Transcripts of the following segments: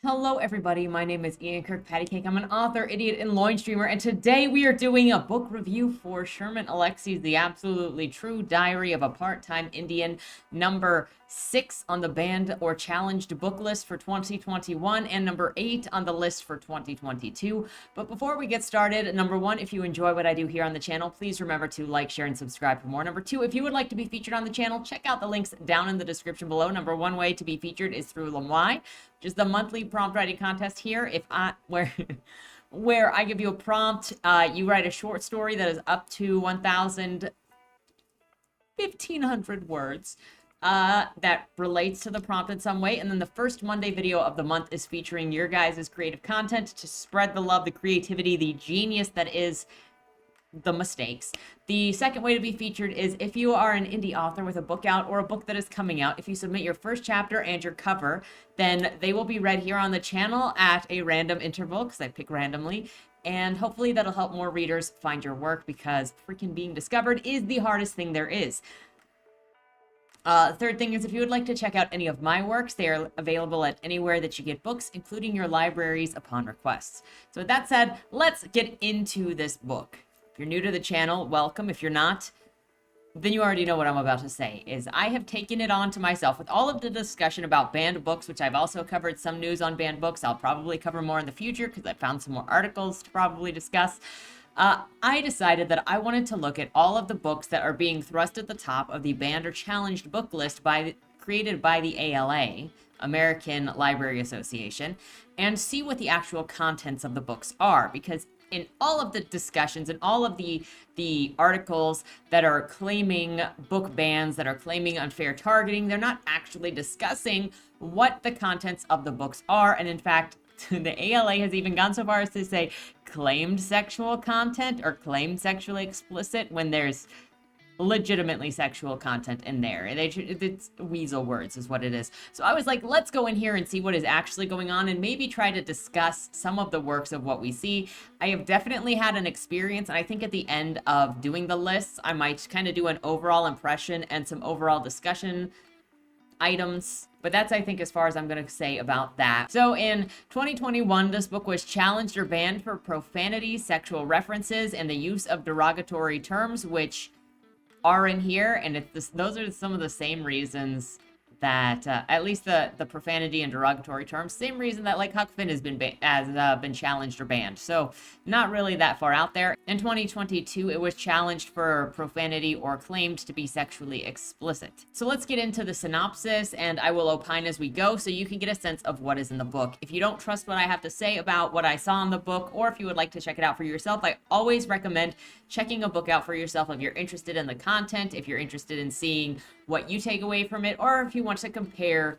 Hello, everybody. My name is Ian Kirk Pattycake. I'm an author, idiot, and loin streamer, and today we are doing a book review for Sherman Alexie's The Absolutely True Diary of a Part-Time Indian, number 6 on the banned or challenged book list for 2021, and number 8 on the list for 2022. But before we get started, number 1, if you enjoy what I do here on the channel, please remember to like, share, and subscribe for more. Number 2, if you would like to be featured on the channel, check out the links down in the description below. Number 1 way to be featured is through Lamwai, which is the monthly prompt writing contest here. Where I give you a prompt, you write a short story that is up to 1,500 words that relates to the prompt in some way. And then the first Monday video of the month is featuring your guys' creative content to spread the love, the creativity, the genius that is the mistakes. The second way to be featured is if you are an indie author with a book out or a book that is coming out. If you submit your first chapter and your cover, then they will be read here on the channel at a random interval, because I pick randomly, and hopefully that'll help more readers find your work, because freaking being discovered is the hardest thing there is. Third thing is, if you would like to check out any of my works, they are available at anywhere that you get books, including your libraries upon request. So with that said, let's get into this book. If you're new to the channel, welcome. If you're not, then you already know what I'm about to say, is I have taken it on to myself with all of the discussion about banned books, which I've also covered some news on banned books. I'll probably cover more in the future because I found some more articles to probably discuss. I decided that I wanted to look at all of the books that are being thrust at the top of the banned or challenged book list created by the ALA, American Library Association, and see what the actual contents of the books are, because in all of the discussions and all of the articles that are claiming book bans, that are claiming unfair targeting, they're not actually discussing what the contents of the books are. And in fact, the ALA has even gone so far as to say claimed sexual content or claimed sexually explicit when there's legitimately sexual content in there. It's weasel words is what it is. So I was like, let's go in here and see what is actually going on and maybe try to discuss some of the works of what we see. I have definitely had an experience, and I think at the end of doing the lists, I might kind of do an overall impression and some overall discussion items, but that's, I think, as far as I'm going to say about that. So in 2021, this book was challenged or banned for profanity, sexual references, and the use of derogatory terms, which are in here, and those are some of the same reasons that at least the profanity and derogatory terms, same reason that like Huck Finn has been challenged or banned. So not really that far out there. In 2022, it was challenged for profanity or claimed to be sexually explicit. So let's get into the synopsis, and I will opine as we go so you can get a sense of what is in the book. If you don't trust what I have to say about what I saw in the book, or if you would like to check it out for yourself, I always recommend checking a book out for yourself if you're interested in the content, if you're interested in seeing what you take away from it, or if you want to compare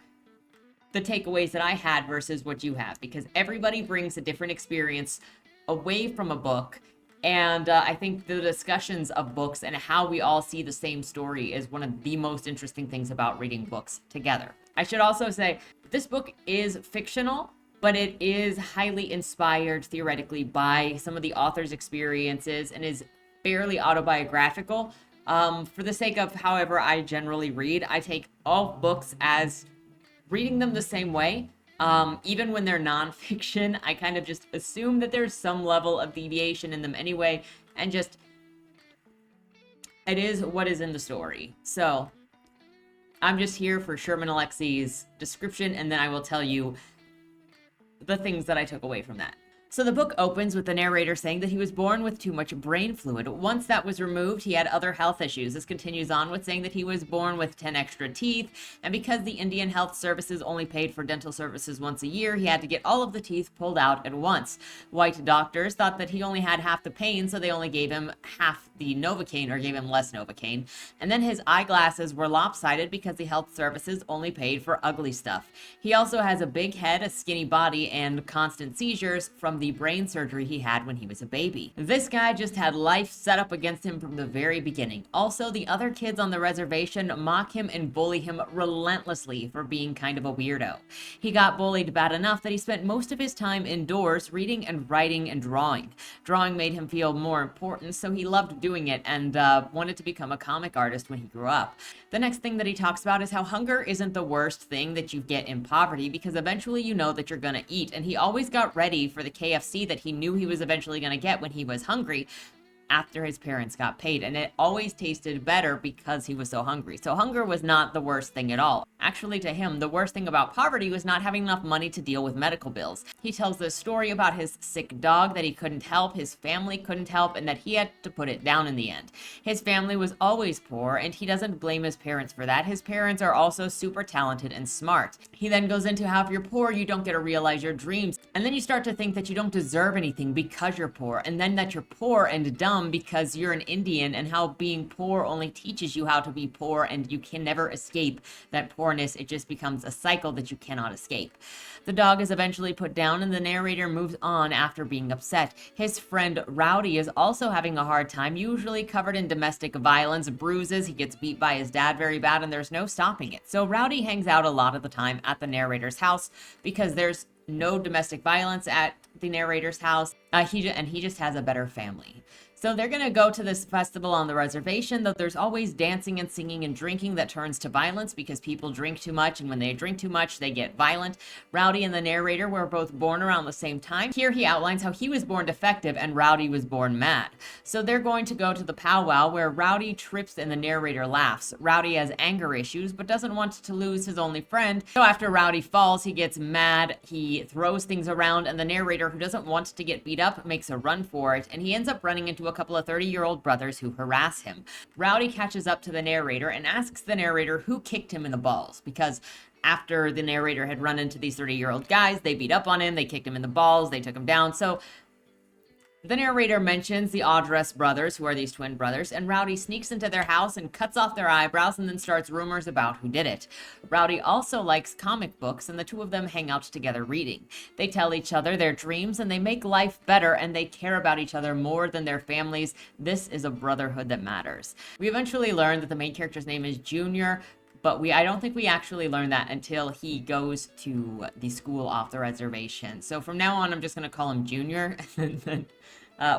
the takeaways that I had versus what you have, because everybody brings a different experience away from a book. And I think the discussions of books and how we all see the same story is one of the most interesting things about reading books together. I should also say this book is fictional, but it is highly inspired theoretically by some of the author's experiences and is fairly autobiographical. For the sake of however I generally read, I take all books as reading them the same way. Even when they're nonfiction, I kind of just assume that there's some level of deviation in them anyway, and just, it is what is in the story. So I'm just here for Sherman Alexie's description, and then I will tell you the things that I took away from that. So the book opens with the narrator saying that he was born with too much brain fluid. Once that was removed, he had other health issues. This continues on with saying that he was born with 10 extra teeth, and because the Indian Health Services only paid for dental services once a year, he had to get all of the teeth pulled out at once. White doctors thought that he only had half the pain, so they only gave him half the Novocaine, or gave him less Novocaine. And then his eyeglasses were lopsided because the health services only paid for ugly stuff. He also has a big head, a skinny body, and constant seizures from from the brain surgery he had when he was a baby. This guy just had life set up against him from the very beginning. Also, the other kids on the reservation mock him and bully him relentlessly for being kind of a weirdo. He got bullied bad enough that he spent most of his time indoors reading and writing and drawing. Drawing made him feel more important, so he loved doing it and wanted to become a comic artist when he grew up. The next thing that he talks about is how hunger isn't the worst thing that you get in poverty, because eventually you know that you're gonna eat, and he always got ready for the KFC that he knew he was eventually gonna get when he was hungry after his parents got paid, and it always tasted better because he was so hungry. So hunger was not the worst thing at all. Actually, to him, the worst thing about poverty was not having enough money to deal with medical bills. He tells this story about his sick dog that he couldn't help, his family couldn't help, and that he had to put it down in the end. His family was always poor, and he doesn't blame his parents for that. His parents are also super talented and smart. He then goes into how if you're poor, you don't get to realize your dreams, and then you start to think that you don't deserve anything because you're poor, and then that you're poor and dumb because you're an Indian, and how being poor only teaches you how to be poor, and you can never escape that poorness. It just becomes a cycle that you cannot escape. The dog is eventually put down, and the narrator moves on after being upset. His friend Rowdy is also having a hard time, usually covered in domestic violence, bruises. He gets beat by his dad very bad, and there's no stopping it. So Rowdy hangs out a lot of the time at the narrator's house because there's no domestic violence at the narrator's house. He just has a better family. So they're going to go to this festival on the reservation, though there's always dancing and singing and drinking that turns to violence because people drink too much, and when they drink too much, they get violent. Rowdy and the narrator were both born around the same time. Here he outlines how he was born defective and Rowdy was born mad. So they're going to go to the powwow where Rowdy trips and the narrator laughs. Rowdy has anger issues but doesn't want to lose his only friend. So after Rowdy falls, he gets mad, he throws things around, and the narrator, who doesn't want to get beat up, makes a run for it, and he ends up running into a couple of 30-year-old brothers who harass him. Rowdy catches up to the narrator and asks the narrator who kicked him in the balls, because after the narrator had run into these 30-year-old guys, they beat up on him, they kicked him in the balls, they took him down. So the narrator mentions the Audress brothers, who are these twin brothers, and Rowdy sneaks into their house and cuts off their eyebrows and then starts rumors about who did it. Rowdy also likes comic books, and the two of them hang out together reading. They tell each other their dreams, and they make life better, and they care about each other more than their families. This is a brotherhood that matters. We eventually learn that the main character's name is Junior, but I don't think we actually learn that until he goes to the school off the reservation. So from now on, I'm just going to call him Junior, and then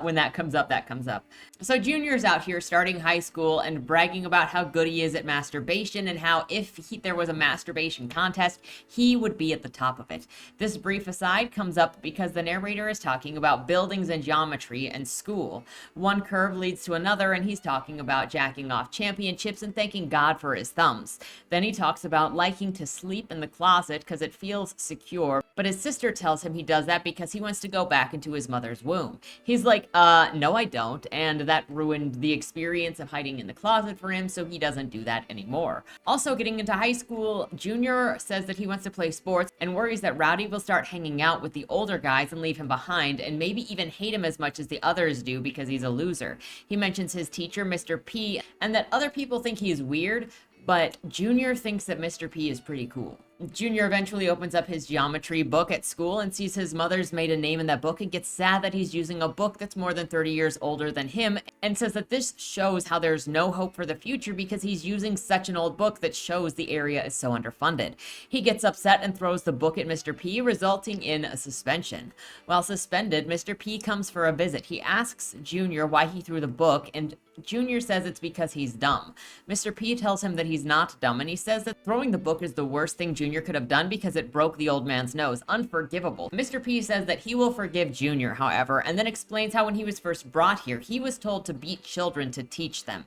when that comes up, that comes up. So Junior's out here starting high school and bragging about how good he is at masturbation, and how if there was a masturbation contest, he would be at the top of it. This brief aside comes up because the narrator is talking about buildings and geometry and school. One curve leads to another, and he's talking about jacking off championships and thanking God for his thumbs. Then he talks about liking to sleep in the closet because it feels secure, but his sister tells him he does that because he wants to go back into his mother's womb. He's like, no, I don't. And that ruined the experience of hiding in the closet for him, so he doesn't do that anymore. Also, getting into high school, Junior says that he wants to play sports and worries that Rowdy will start hanging out with the older guys and leave him behind, and maybe even hate him as much as the others do because he's a loser. He mentions his teacher, Mr. P, and that other people think he's weird, but Junior thinks that Mr. P is pretty cool. Junior eventually opens up his geometry book at school and sees his mother's made a name in that book, and gets sad that he's using a book that's more than 30 years older than him, and says that this shows how there's no hope for the future because he's using such an old book that shows the area is so underfunded. He gets upset and throws the book at Mr. P, resulting in a suspension. While suspended, Mr. P comes for a visit. He asks Junior why he threw the book, and Junior says it's because he's dumb. Mr. P tells him that he's not dumb, and he says that throwing the book is the worst thing Junior could have done because it broke the old man's nose. Unforgivable. Mr. P says that he will forgive Junior, however, and then explains how when he was first brought here, he was told to beat children to teach them.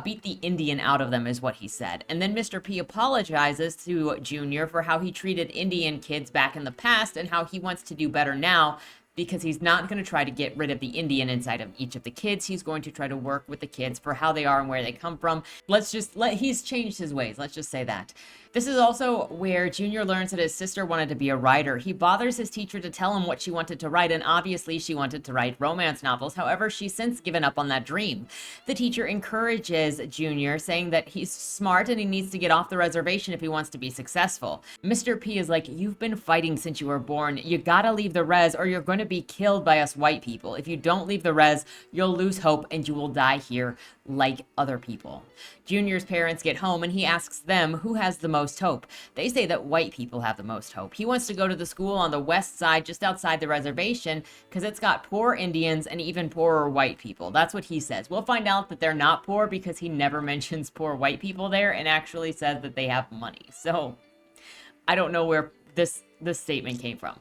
Beat the Indian out of them is what he said. And then Mr. P apologizes to Junior for how he treated Indian kids back in the past and how he wants to do better now, because he's not going to try to get rid of the Indian inside of each of the kids. He's going to try to work with the kids for how they are and where they come from. He's changed his ways. Let's just say that. This is also where Junior learns that his sister wanted to be a writer. He bothers his teacher to tell him what she wanted to write, and obviously she wanted to write romance novels. However, she's since given up on that dream. The teacher encourages Junior, saying that he's smart and he needs to get off the reservation if he wants to be successful. Mr. P is like, you've been fighting since you were born. You gotta leave the res or you're going to be killed by us white people. If you don't leave the res, you'll lose hope and you will die here like other people. Junior's parents get home and he asks them who has the most hope. They say that white people have the most hope. He wants to go to the school on the west side just outside the reservation because it's got poor Indians and even poorer white people. That's what he says. We'll find out that they're not poor because he never mentions poor white people there and actually says that they have money. So I don't know where this statement came from.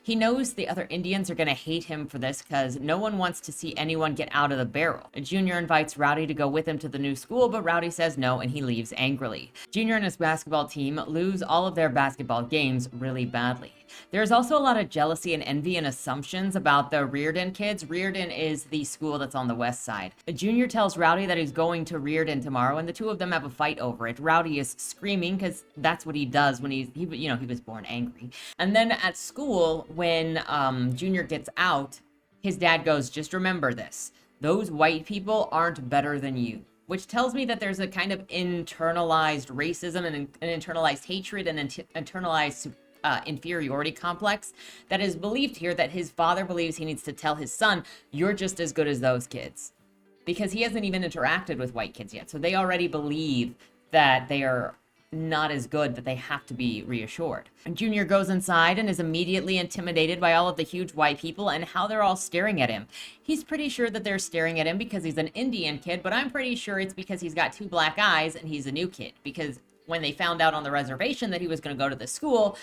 He knows the other Indians are going to hate him for this because no one wants to see anyone get out of the barrel. Junior invites Rowdy to go with him to the new school, but Rowdy says no and he leaves angrily. Junior and his basketball team lose all of their basketball games really badly. There's also a lot of jealousy and envy and assumptions about the Reardon kids. Reardon is the school that's on the west side. Junior tells Rowdy that he's going to Reardon tomorrow, and the two of them have a fight over it. Rowdy is screaming because that's what he does when he was born angry. And then at school, when Junior gets out, his dad goes, just remember this. Those white people aren't better than you. Which tells me that there's a kind of internalized racism and an internalized hatred and internalized inferiority complex that is believed here, that his father believes he needs to tell his son, you're just as good as those kids. Because he hasn't even interacted with white kids yet. So they already believe that they are not as good, that they have to be reassured. And Junior goes inside and is immediately intimidated by all of the huge white people and how they're all staring at him. He's pretty sure that they're staring at him because he's an Indian kid, but I'm pretty sure it's because he's got two black eyes and he's a new kid. Because when they found out on the reservation that he was going to go to the school,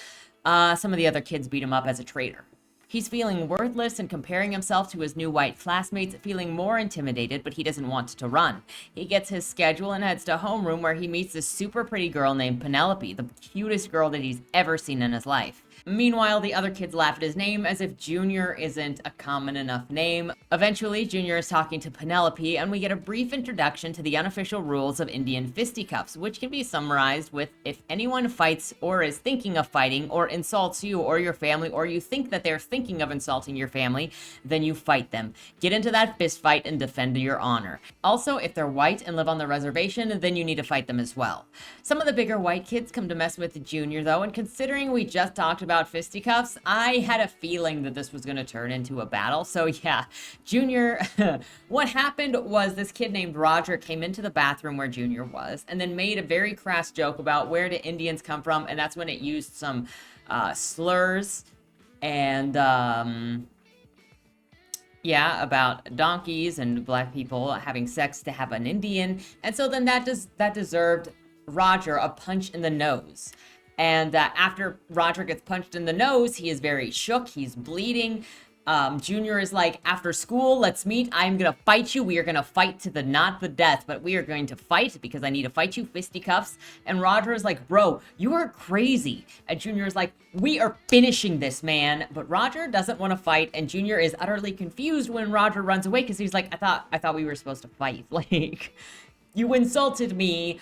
some of the other kids beat him up as a traitor. He's feeling worthless and comparing himself to his new white classmates, feeling more intimidated, but he doesn't want to run. He gets his schedule and heads to homeroom where he meets this super pretty girl named Penelope, the cutest girl that he's ever seen in his life. Meanwhile, the other kids laugh at his name as if Junior isn't a common enough name. Eventually, Junior is talking to Penelope, and we get a brief introduction to the unofficial rules of Indian fisticuffs, which can be summarized with, if anyone fights or is thinking of fighting or insults you or your family, or you think that they're thinking of insulting your family, then you fight them. Get into that fist fight and defend your honor. Also, if they're white and live on the reservation, then you need to fight them as well. Some of the bigger white kids come to mess with Junior, though, and considering we just talked about fisticuffs, I had a feeling that this was going to turn into a battle. So yeah, Junior, what happened was this kid named Roger came into the bathroom where Junior was and then made a very crass joke about where do Indians come from, and that's when it used some slurs and yeah, about donkeys and black people having sex to have an Indian. And so then that deserved Roger a punch in the nose. And after Roger gets punched in the nose, he is very shook. He's bleeding. Junior is like, after school, let's meet. I'm going to fight you. We are going to fight to the not the death, but we are going to fight because I need to fight you, fisticuffs. And Roger is like, bro, you are crazy. And Junior is like, we are finishing this, man. But Roger doesn't want to fight. And Junior is utterly confused when Roger runs away because he's like, I thought we were supposed to fight. Like, you insulted me.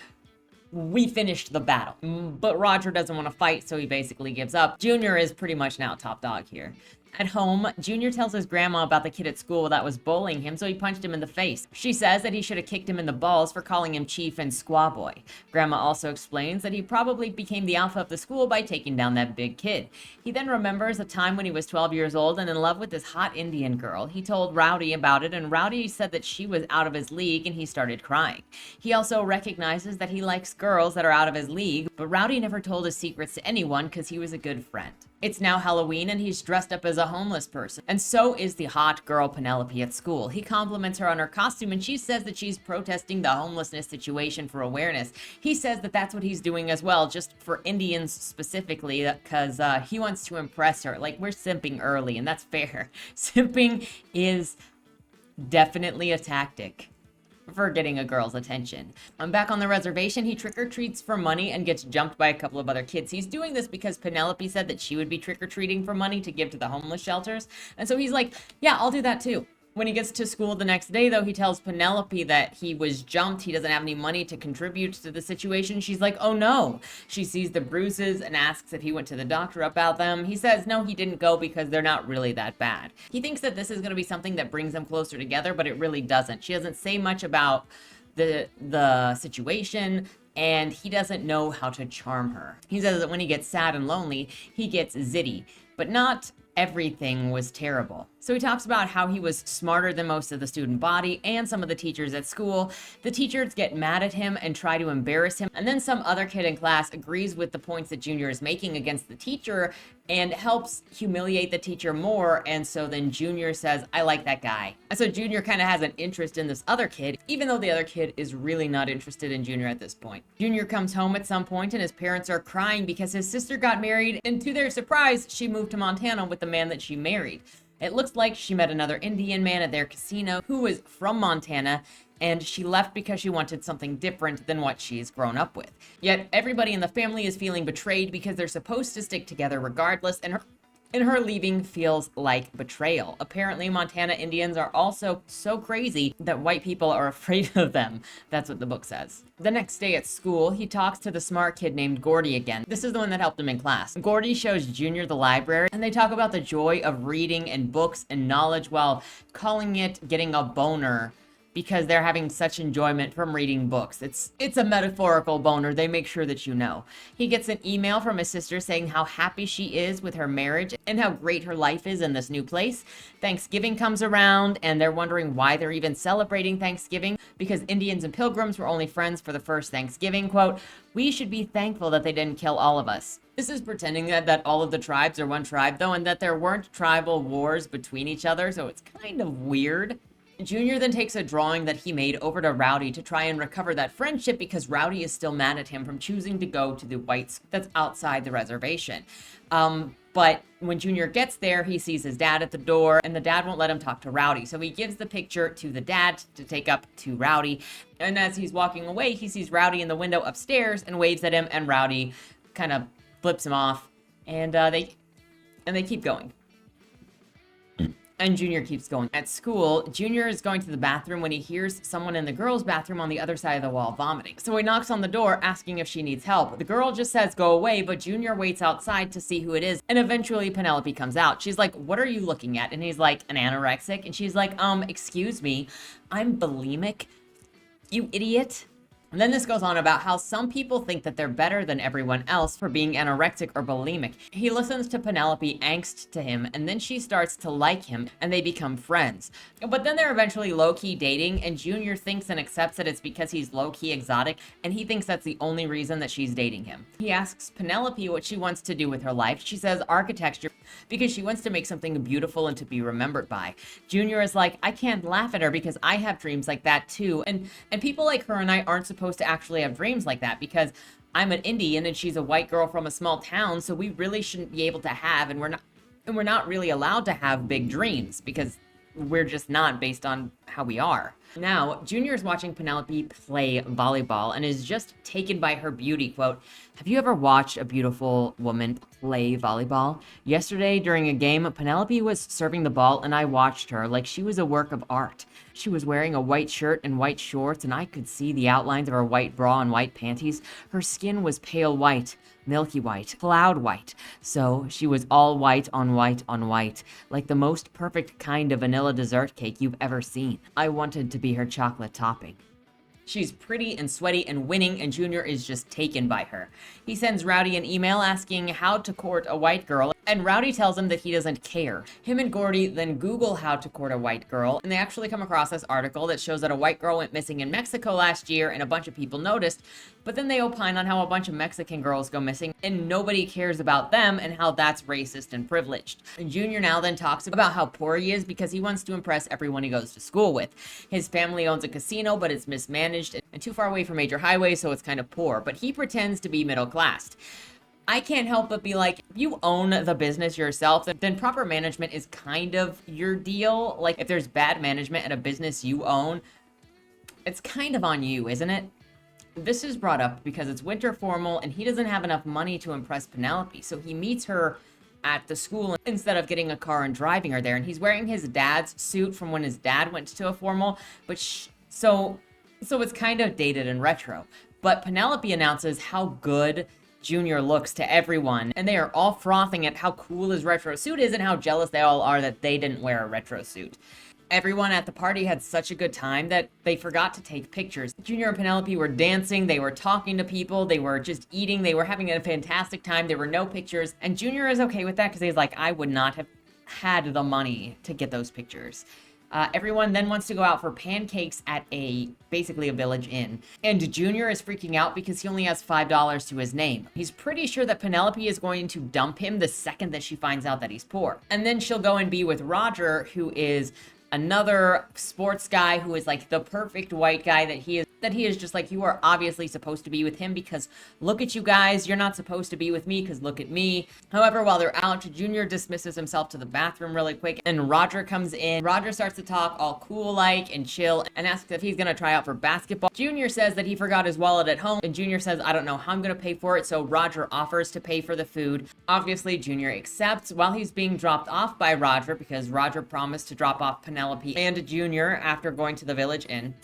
We finished the battle. But Roger doesn't want to fight, so he basically gives up. Junior is pretty much now top dog here. At home, Junior tells his grandma about the kid at school that was bullying him, so he punched him in the face. She says that he should have kicked him in the balls for calling him chief and squaw boy. Grandma also explains that he probably became the alpha of the school by taking down that big kid. He then remembers a time when he was 12 years old and in love with this hot Indian girl. He told Rowdy about it, and Rowdy said that she was out of his league, and he started crying. He also recognizes that he likes girls that are out of his league, but Rowdy never told his secrets to anyone because he was a good friend. It's now Halloween and he's dressed up as a homeless person. And so is the hot girl Penelope at school. He compliments her on her costume and she says that she's protesting the homelessness situation for awareness. He says that that's what he's doing as well, just for Indians specifically, because he wants to impress her. Like, we're simping early, and that's fair. Simping is definitely a tactic for getting a girl's attention. Back on the reservation, he trick-or-treats for money and gets jumped by a couple of other kids. He's doing this because Penelope said that she would be trick-or-treating for money to give to the homeless shelters. And so he's like, yeah, I'll do that too. When he gets to school the next day, though, he tells Penelope that he was jumped. He doesn't have any money to contribute to the situation. She's like, oh no. She sees the bruises and asks if he went to the doctor about them. He says no, he didn't go because they're not really that bad. He thinks that this is going to be something that brings them closer together, but it really doesn't. She doesn't say much about the situation, and he doesn't know how to charm her. He says that when he gets sad and lonely, he gets zitty, but not everything was terrible. So he talks about how he was smarter than most of the student body and some of the teachers at school. The teachers get mad at him and try to embarrass him. And then some other kid in class agrees with the points that Junior is making against the teacher and helps humiliate the teacher more. And so then Junior says, I like that guy. And so Junior kind of has an interest in this other kid, even though the other kid is really not interested in Junior at this point. Junior comes home at some point and his parents are crying because his sister got married. And to their surprise, she moved to Montana with the man that she married. It looks like she met another Indian man at their casino who was from Montana, and she left because she wanted something different than what she's grown up with. Yet everybody in the family is feeling betrayed because they're supposed to stick together regardless, and her leaving feels like betrayal. Apparently, Montana Indians are also so crazy that white people are afraid of them. That's what the book says. The next day at school, he talks to the smart kid named Gordy again. This is the one that helped him in class. Gordy shows Junior the library, and they talk about the joy of reading and books and knowledge while calling it getting a boner, because they're having such enjoyment from reading books. It's a metaphorical boner. They make sure that you know. He gets an email from his sister saying how happy she is with her marriage and how great her life is in this new place. Thanksgiving comes around and they're wondering why they're even celebrating Thanksgiving, because Indians and Pilgrims were only friends for the first Thanksgiving. Quote, we should be thankful that they didn't kill all of us. This is pretending that all of the tribes are one tribe though, and that there weren't tribal wars between each other, so it's kind of weird. Junior then takes a drawing that he made over to Rowdy to try and recover that friendship because Rowdy is still mad at him from choosing to go to the whites that's outside the reservation. But when Junior gets there, he sees his dad at the door, and the dad won't let him talk to Rowdy. So he gives the picture to the dad to take up to Rowdy. And as he's walking away, he sees Rowdy in the window upstairs and waves at him, and Rowdy kind of flips him off, and they keep going. And Junior keeps going. At school, Junior is going to the bathroom when he hears someone in the girls' bathroom on the other side of the wall vomiting. So he knocks on the door asking if she needs help. The girl just says go away, but Junior waits outside to see who it is. And eventually Penelope comes out. She's like, what are you looking at? And he's like, an anorexic. And she's like, excuse me, I'm bulimic, you idiot. And then this goes on about how some people think that they're better than everyone else for being anorexic or bulimic. He listens to Penelope angst to him, and then she starts to like him, and they become friends. But then they're eventually low-key dating, and Junior thinks and accepts that it's because he's low-key exotic, and he thinks that's the only reason that she's dating him. He asks Penelope what she wants to do with her life. She says architecture, because she wants to make something beautiful and to be remembered by. Junior is like, I can't laugh at her because I have dreams like that too. And people like her and I aren't supposed to actually have dreams like that because I'm an Indian and she's a white girl from a small town, so we really shouldn't be able to have, and we're not really allowed to have big dreams because we're just not based on how we are. Now, Junior is watching Penelope play volleyball and is just taken by her beauty. Quote, have you ever watched a beautiful woman play volleyball? Yesterday, during a game, Penelope was serving the ball and I watched her like she was a work of art. She was wearing a white shirt and white shorts, and I could see the outlines of her white bra and white panties. Her skin was pale white, milky white, cloud white. So she was all white on white on white, like the most perfect kind of vanilla dessert cake you've ever seen. I wanted to be her chocolate topping. She's pretty and sweaty and winning, and Junior is just taken by her. He sends Rowdy an email asking how to court a white girl, and Rowdy tells him that he doesn't care. Him and Gordy then Google how to court a white girl, and they actually come across this article that shows that a white girl went missing in Mexico last year, and a bunch of people noticed, but then they opine on how a bunch of Mexican girls go missing, and nobody cares about them, and how that's racist and privileged. And Junior now then talks about how poor he is because he wants to impress everyone he goes to school with. His family owns a casino, but it's mismanaged and too far away from major highways, so it's kind of poor, but he pretends to be middle class. I can't help but be like, if you own the business yourself, then proper management is kind of your deal. Like, if there's bad management at a business you own, it's kind of on you, isn't it? This is brought up because it's winter formal and he doesn't have enough money to impress Penelope, so he meets her at the school instead of getting a car and driving her there. And he's wearing his dad's suit from when his dad went to a formal, but so it's kind of dated and retro. But Penelope announces how good Junior looks to everyone, and they are all frothing at how cool his retro suit is and how jealous they all are that they didn't wear a retro suit. Everyone at the party had such a good time that they forgot to take pictures. Junior and Penelope were dancing, they were talking to people, they were just eating, they were having a fantastic time. There were no pictures, and Junior is okay with that because he's like, I would not have had the money to get those pictures. Everyone then wants to go out for pancakes at basically a village inn. And Junior is freaking out because he only has $5 to his name. He's pretty sure that Penelope is going to dump him the second that she finds out that he's poor. And then she'll go and be with Roger, who is another sports guy who is like the perfect white guy that he is just like, you are obviously supposed to be with him because look at you guys, you're not supposed to be with me because look at me. However, while they're out, Junior dismisses himself to the bathroom really quick and Roger comes in. Roger starts to talk all cool like and chill and asks if he's gonna try out for basketball. Junior says that he forgot his wallet at home and Junior says, I don't know how I'm gonna pay for it, so Roger offers to pay for the food. Obviously, Junior accepts while he's being dropped off by Roger because Roger promised to drop off Penelope and Junior after going to the village inn.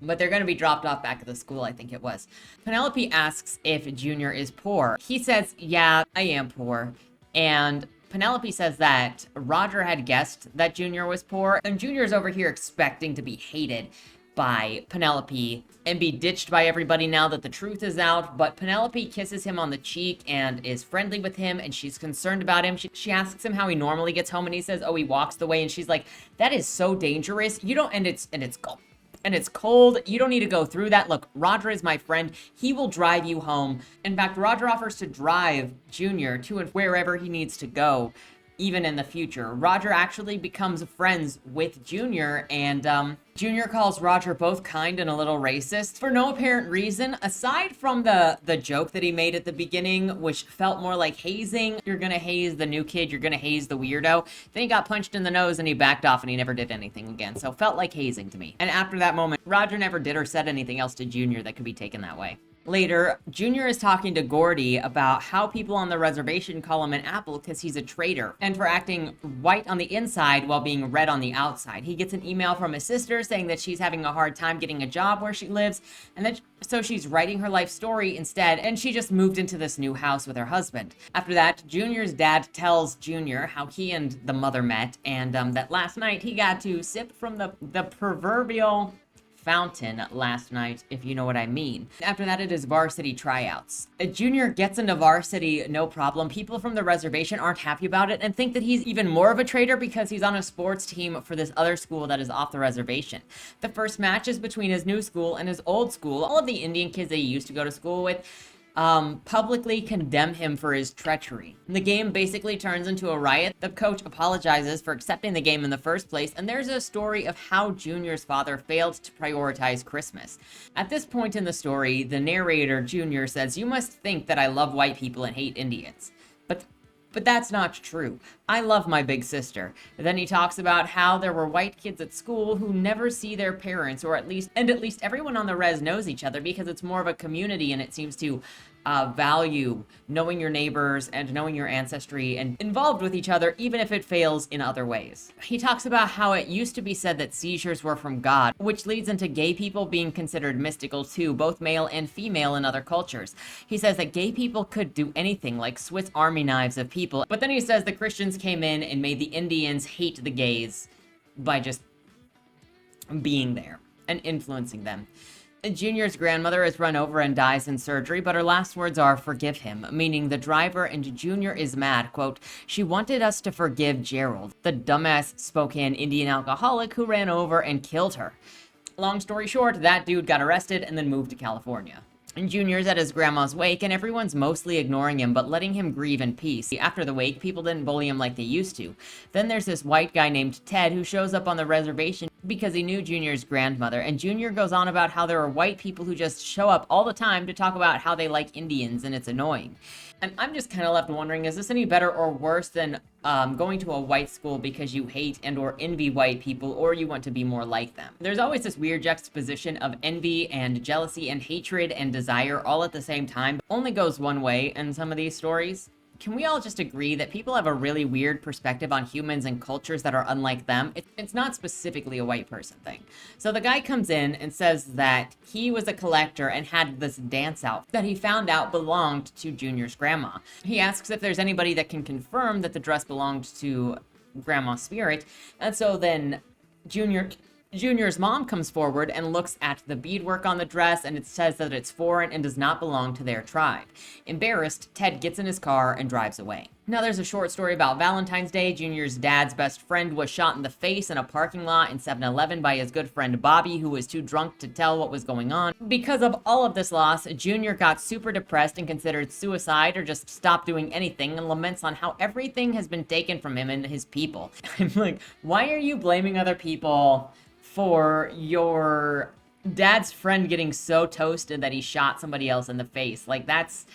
But they're going to be dropped off back at the school, I think it was. Penelope asks if Junior is poor. He says, yeah, I am poor. And Penelope says that Roger had guessed that Junior was poor. And Junior's over here expecting to be hated by Penelope and be ditched by everybody now that the truth is out. But Penelope kisses him on the cheek and is friendly with him, and she's concerned about him. She asks him how he normally gets home, and he says, oh, he walks the way. And she's like, that is so dangerous. You don't, and it's cold. You don't need to go through that. Look, Roger is my friend. He will drive you home. In fact, Roger offers to drive Junior to and wherever he needs to go, even in the future. Roger actually becomes friends with Junior, and Junior calls Roger both kind and a little racist for no apparent reason, aside from the joke that he made at the beginning, which felt more like hazing. You're gonna haze the new kid, you're gonna haze the weirdo. Then he got punched in the nose and he backed off and he never did anything again, so felt like hazing to me. And after that moment, Roger never did or said anything else to Junior that could be taken that way. Later, Junior is talking to Gordy about how people on the reservation call him an apple because he's a traitor and for acting white on the inside while being red on the outside. He gets an email from his sister saying that she's having a hard time getting a job where she lives, and that so she's writing her life story instead, and she just moved into this new house with her husband. After that, Junior's dad tells Junior how he and the mother met, and that last night he got to sip from the proverbial fountain last night, if you know what I mean. After that, it is varsity tryouts. Junior gets into varsity, no problem. People from the reservation aren't happy about it and think that he's even more of a traitor because he's on a sports team for this other school that is off the reservation. The first match is between his new school and his old school. All of the Indian kids that he used to go to school with publicly condemn him for his treachery. The game basically turns into a riot. The coach apologizes for accepting the game in the first place, and there's a story of how Junior's father failed to prioritize Christmas. At this point in the story, the narrator, Junior, says, you must think that I love white people and hate Indians. But that's not true. I love my big sister. Then he talks about how there were white kids at school who never see their parents, or at least everyone on the res knows each other because it's more of a community and it seems to value knowing your neighbors and knowing your ancestry and involved with each other, even if it fails in other ways. He talks about how it used to be said that seizures were from God, which leads into gay people being considered mystical too, both male and female in other cultures. He says that gay people could do anything, like Swiss army knives of people, but then he says the Christians came in and made the Indians hate the gays by just being there and influencing them. Junior's grandmother is run over and dies in surgery, but her last words are, forgive him, meaning the driver, and Junior is mad. Quote, she wanted us to forgive Gerald, the dumbass Spokane Indian alcoholic who ran over and killed her. Long story short, that dude got arrested and then moved to California. And Junior's at his grandma's wake, and everyone's mostly ignoring him, but letting him grieve in peace. After the wake, people didn't bully him like they used to. Then there's this white guy named Ted who shows up on the reservation because he knew Junior's grandmother, and Junior goes on about how there are white people who just show up all the time to talk about how they like Indians, and it's annoying. And I'm just kind of left wondering, is this any better or worse than going to a white school because you hate and or envy white people, or you want to be more like them? There's always this weird juxtaposition of envy and jealousy and hatred and desire all at the same time. Only goes one way in some of these stories. Can we all just agree that people have a really weird perspective on humans and cultures that are unlike them? It's not specifically a white person thing. So the guy comes in and says that he was a collector and had this dance outfit that he found out belonged to Junior's grandma. He asks if there's anybody that can confirm that the dress belonged to Grandma Spirit. And so then Junior's mom comes forward and looks at the beadwork on the dress, and it says that it's foreign and does not belong to their tribe. Embarrassed, Ted gets in his car and drives away. Now there's a short story about Valentine's Day. Junior's dad's best friend was shot in the face in a parking lot in 7-Eleven by his good friend Bobby, who was too drunk to tell what was going on. Because of all of this loss, Junior got super depressed and considered suicide or just stopped doing anything, and laments on how everything has been taken from him and his people. I'm like, why are you blaming other people for your dad's friend getting so toasted that he shot somebody else in the face? Like, that's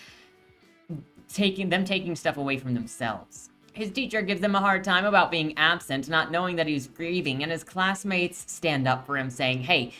taking stuff away from themselves. His teacher gives him a hard time about being absent, not knowing that he's grieving, and his classmates stand up for him, saying, hey,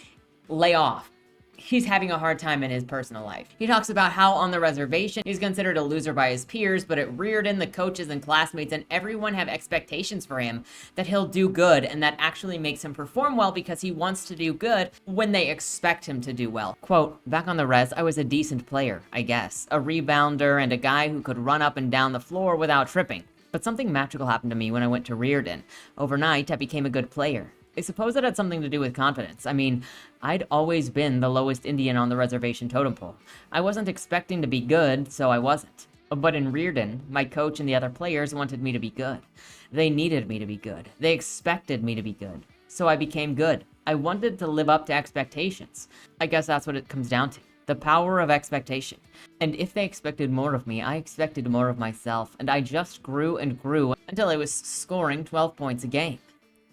lay off. He's having a hard time in his personal life. He talks about how on the reservation, he's considered a loser by his peers, but at Reardon, the coaches and classmates and everyone have expectations for him that he'll do good, and that actually makes him perform well because he wants to do good when they expect him to do well. Quote, back on the res, I was a decent player, I guess. A rebounder and a guy who could run up and down the floor without tripping. But something magical happened to me when I went to Reardon. Overnight, I became a good player. I suppose it had something to do with confidence. I mean, I'd always been the lowest Indian on the reservation totem pole. I wasn't expecting to be good, so I wasn't. But in Reardon, my coach and the other players wanted me to be good. They needed me to be good. They expected me to be good. So I became good. I wanted to live up to expectations. I guess that's what it comes down to. The power of expectation. And if they expected more of me, I expected more of myself. And I just grew and grew until I was scoring 12 points a game.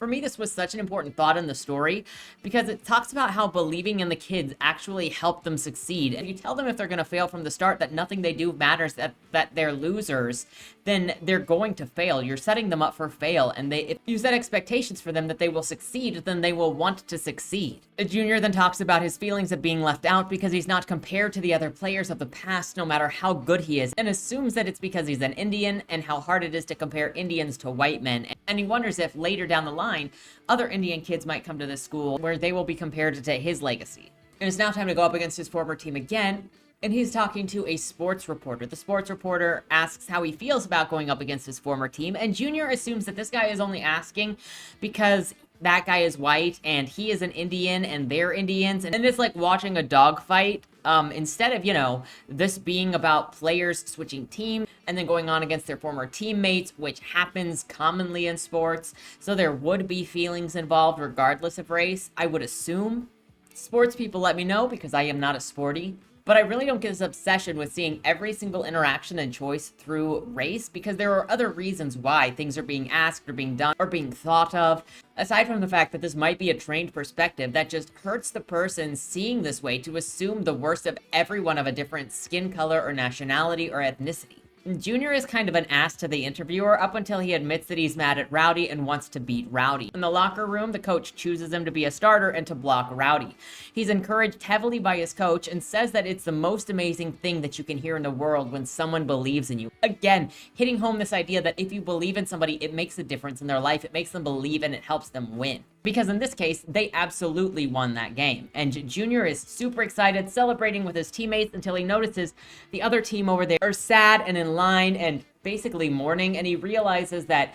For me, this was such an important thought in the story because it talks about how believing in the kids actually helped them succeed. And you tell them if they're going to fail from the start, that nothing they do matters, that they're losers, then they're going to fail. You're setting them up for fail. And if you set expectations for them that they will succeed, then they will want to succeed. Junior then talks about his feelings of being left out because he's not compared to the other players of the past, no matter how good he is, and assumes that it's because he's an Indian and how hard it is to compare Indians to white men. And he wonders if later down the line, other Indian kids might come to this school where they will be compared to his legacy. And it's now time to go up against his former team again, and he's talking to a sports reporter. The sports reporter asks how he feels about going up against his former team, and Junior assumes that this guy is only asking because that guy is white and he is an Indian and they're Indians, and it's like watching a dog fight. Instead of, this being about players switching teams and then going on against their former teammates, which happens commonly in sports. So there would be feelings involved regardless of race, I would assume. Sports people let me know because I am not a sporty. But I really don't get this obsession with seeing every single interaction and choice through race because there are other reasons why things are being asked or being done or being thought of. Aside from the fact that this might be a trained perspective that just hurts the person seeing this way to assume the worst of everyone of a different skin color or nationality or ethnicity. Junior is kind of an ass to the interviewer up until he admits that he's mad at Rowdy and wants to beat Rowdy. In the locker room, the coach chooses him to be a starter and to block Rowdy. He's encouraged heavily by his coach and says that it's the most amazing thing that you can hear in the world when someone believes in you. Again, hitting home this idea that if you believe in somebody, it makes a difference in their life. It makes them believe and it helps them win. Because in this case, they absolutely won that game. And Junior is super excited, celebrating with his teammates until he notices the other team over there are sad and in line and basically mourning. And he realizes that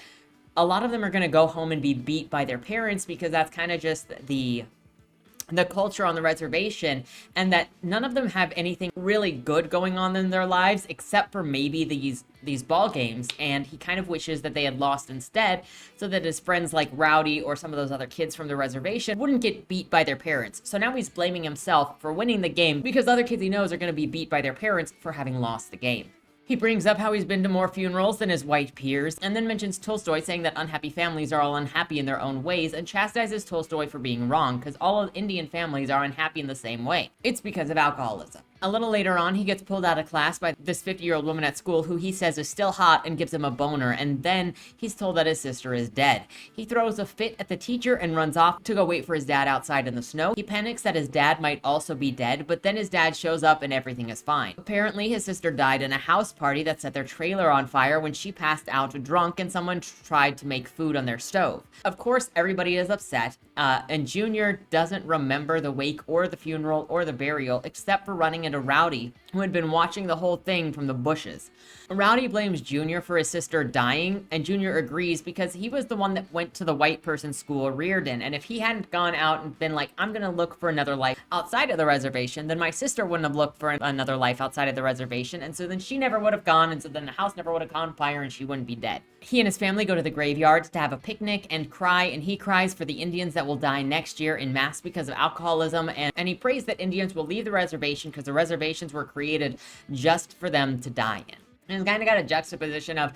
a lot of them are going to go home and be beat by their parents because that's kind of just the culture on the reservation, and that none of them have anything really good going on in their lives except for maybe these ball games, and he kind of wishes that they had lost instead so that his friends like Rowdy or some of those other kids from the reservation wouldn't get beat by their parents. So now he's blaming himself for winning the game because other kids he knows are going to be beat by their parents for having lost the game. He brings up how he's been to more funerals than his white peers, and then mentions Tolstoy saying that unhappy families are all unhappy in their own ways, and chastises Tolstoy for being wrong, because all Indian families are unhappy in the same way. It's because of alcoholism. A little later on, he gets pulled out of class by this 50-year-old woman at school who he says is still hot and gives him a boner, and then he's told that his sister is dead. He throws a fit at the teacher and runs off to go wait for his dad outside in the snow. He panics that his dad might also be dead, but then his dad shows up and everything is fine. Apparently, his sister died in a house party that set their trailer on fire when she passed out drunk and someone tried to make food on their stove. Of course, everybody is upset, and Junior doesn't remember the wake or the funeral or the burial except for running into Rowdy, who had been watching the whole thing from the bushes. Rowdy blames Junior for his sister dying, and Junior agrees because he was the one that went to the white person school, Reardon, and if he hadn't gone out and been like, I'm gonna look for another life outside of the reservation, then my sister wouldn't have looked for another life outside of the reservation, and so then she never would have gone, and so then the house never would have caught on fire, and she wouldn't be dead. He and his family go to the graveyard to have a picnic and cry, and he cries for the Indians that will die next year in mass because of alcoholism, and he prays that Indians will leave the reservation because the reservations were created just for them to die in. And it's kind of got a juxtaposition of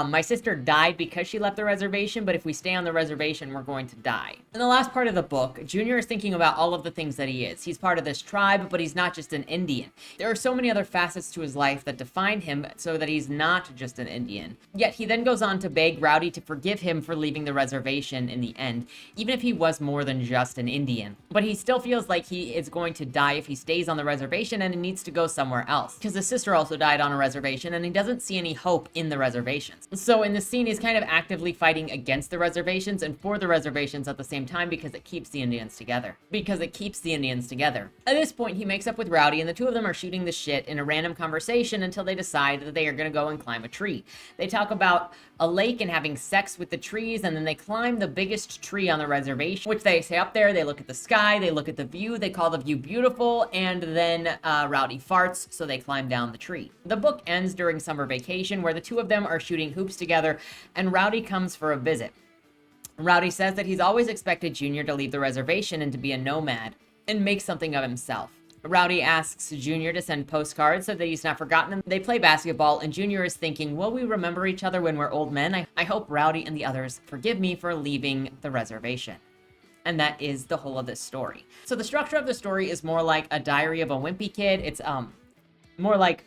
my sister died because she left the reservation, but if we stay on the reservation, we're going to die. In the last part of the book, Junior is thinking about all of the things that he is. He's part of this tribe, but he's not just an Indian. There are so many other facets to his life that define him so that he's not just an Indian. Yet he then goes on to beg Rowdy to forgive him for leaving the reservation in the end, even if he was more than just an Indian. But he still feels like he is going to die if he stays on the reservation and he needs to go somewhere else. Because his sister also died on a reservation and he doesn't see any hope in the reservations. So in this scene, he's kind of actively fighting against the reservations and for the reservations at the same time because it keeps the Indians together. At this point, he makes up with Rowdy and the two of them are shooting the shit in a random conversation until they decide that they are going to go and climb a tree. They talk about a lake and having sex with the trees, and then they climb the biggest tree on the reservation, which they stay up there, they look at the sky, they look at the view, they call the view beautiful, and then Rowdy farts, so they climb down the tree. The book ends during summer vacation where the two of them are shooting hoops together, and Rowdy comes for a visit. Rowdy says that he's always expected Junior to leave the reservation and to be a nomad and make something of himself. Rowdy asks Junior to send postcards so that he's not forgotten. They play basketball, and Junior is thinking, will we remember each other when we're old men? I hope Rowdy and the others forgive me for leaving the reservation. And that is the whole of this story. So the structure of the story is more like a diary of a wimpy kid. It's more like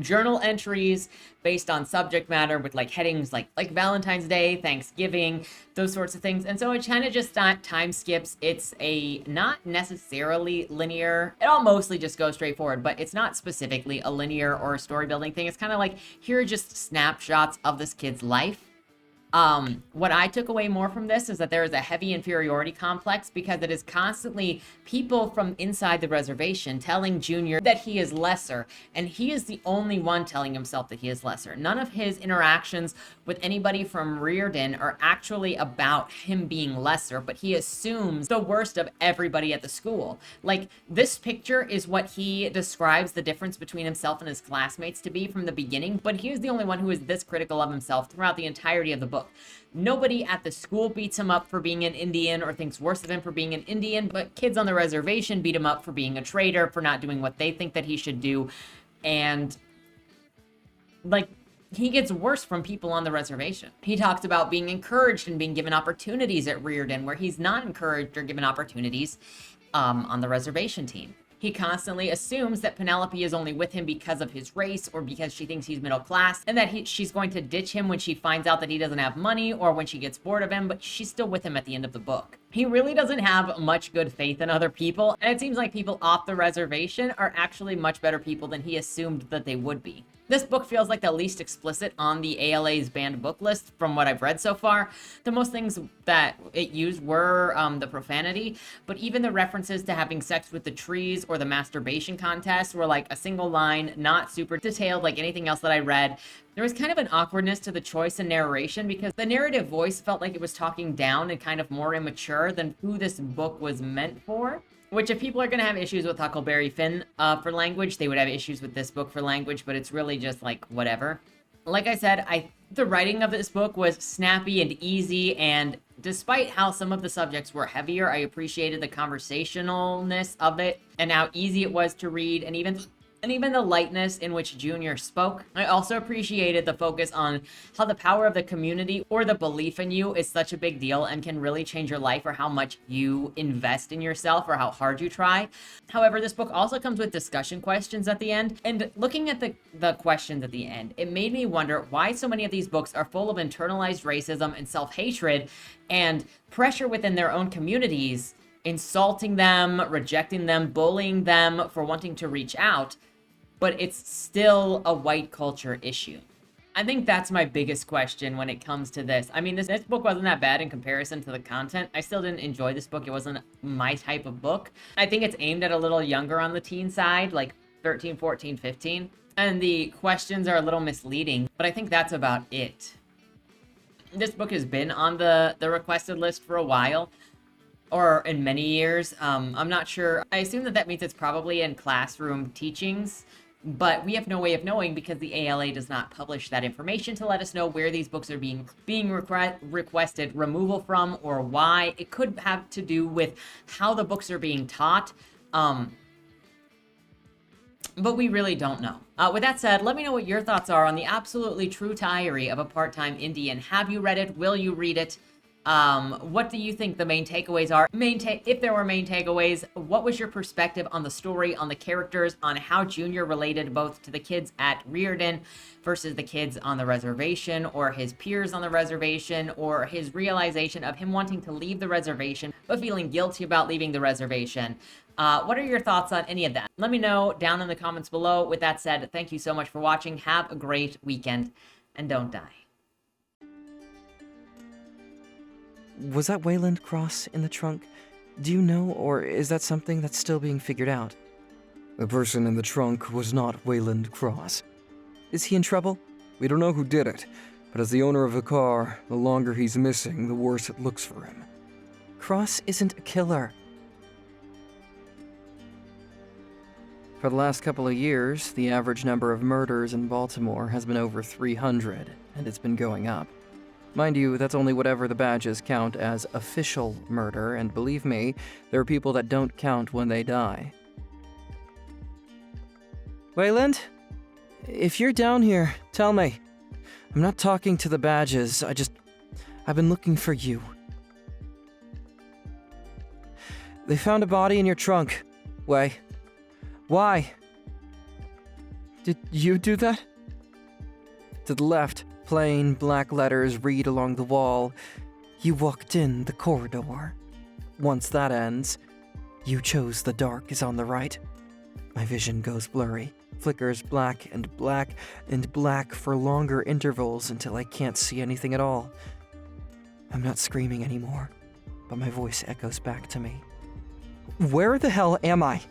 journal entries based on subject matter with like headings like Valentine's Day, Thanksgiving, those sorts of things. And so it kind of just time skips. It's a not necessarily linear. It all mostly just goes straight forward, but it's not specifically a linear or a story building thing. It's kind of like, here are just snapshots of this kid's life. What I took away more from this is that there is a heavy inferiority complex because it is constantly people from inside the reservation telling Junior that he is lesser, and he is the only one telling himself that he is lesser. None of his interactions with anybody from Reardon are actually about him being lesser, but he assumes the worst of everybody at the school. Like, this picture is what he describes the difference between himself and his classmates to be from the beginning, but he is the only one who is this critical of himself throughout the entirety of the book. Nobody at the school beats him up for being an Indian or thinks worse of him for being an Indian, but kids on the reservation beat him up for being a traitor, for not doing what they think that he should do. And, like, he gets worse from people on the reservation. He talks about being encouraged and being given opportunities at Reardon, where he's not encouraged or given opportunities on the reservation team. He constantly assumes that Penelope is only with him because of his race or because she thinks he's middle class, and that she's going to ditch him when she finds out that he doesn't have money or when she gets bored of him, but she's still with him at the end of the book. He really doesn't have much good faith in other people, and it seems like people off the reservation are actually much better people than he assumed that they would be. This book feels like the least explicit on the ALA's banned book list from what I've read so far. The most things that it used were the profanity, but even the references to having sex with the trees or the masturbation contest were like a single line, not super detailed like anything else that I read. There was kind of an awkwardness to the choice in narration because the narrative voice felt like it was talking down and kind of more immature than who this book was meant for. Which, if people are going to have issues with Huckleberry Finn for language, they would have issues with this book for language, but it's really just like whatever. Like I said, the writing of this book was snappy and easy, and despite how some of the subjects were heavier, I appreciated the conversationalness of it and how easy it was to read, and even and even the lightness in which Junior spoke. I also appreciated the focus on how the power of the community or the belief in you is such a big deal and can really change your life, or how much you invest in yourself or how hard you try. However, this book also comes with discussion questions at the end, and looking at the questions at the end, it made me wonder why so many of these books are full of internalized racism and self-hatred and pressure within their own communities, insulting them, rejecting them, bullying them for wanting to reach out, but it's still a white culture issue. I think that's my biggest question when it comes to this. I mean, this book wasn't that bad in comparison to the content. I still didn't enjoy this book. It wasn't my type of book. I think it's aimed at a little younger on the teen side, like 13, 14, 15. And the questions are a little misleading, but I think that's about it. This book has been on the requested list for a while, or in many years. I'm not sure. I assume that means it's probably in classroom teachings, but we have no way of knowing because the ALA does not publish that information to let us know where these books are being requested removal from, or why. It could have to do with how the books are being taught, but we really don't know. With that said, let me know what your thoughts are on The Absolutely True Diary of a Part-Time Indian. Have you read it? Will you read it? What do you think the main takeaways are? If there were main takeaways, what was your perspective on the story, on the characters, on how Junior related both to the kids at Reardon versus the kids on the reservation, or his peers on the reservation, or his realization of him wanting to leave the reservation but feeling guilty about leaving the reservation? What are your thoughts on any of that? Let me know down in the comments below. With that said, thank you so much for watching. Have a great weekend, and don't die. Was that Wayland Cross in the trunk? Do you know, or is that something that's still being figured out? The person in the trunk was not Wayland Cross. Is he in trouble? We don't know who did it, but as the owner of the car, the longer he's missing, the worse it looks for him. Cross isn't a killer. For the last couple of years, the average number of murders in Baltimore has been over 300, and it's been going up. Mind you, that's only whatever the badges count as official murder, and believe me, there are people that don't count when they die. Wayland? If you're down here, tell me. I'm not talking to the badges, I've been looking for you. They found a body in your trunk. Why? Did you do that? To the left. Plain black letters read along the wall. You walked in the corridor. Once that ends, you chose the dark is on the right. My vision goes blurry, flickers black and black and black for longer intervals until I can't see anything at all. I'm not screaming anymore, but my voice echoes back to me. Where the hell am I?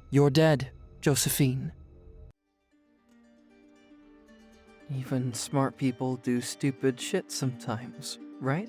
You're dead, Josephine. Even smart people do stupid shit sometimes, right?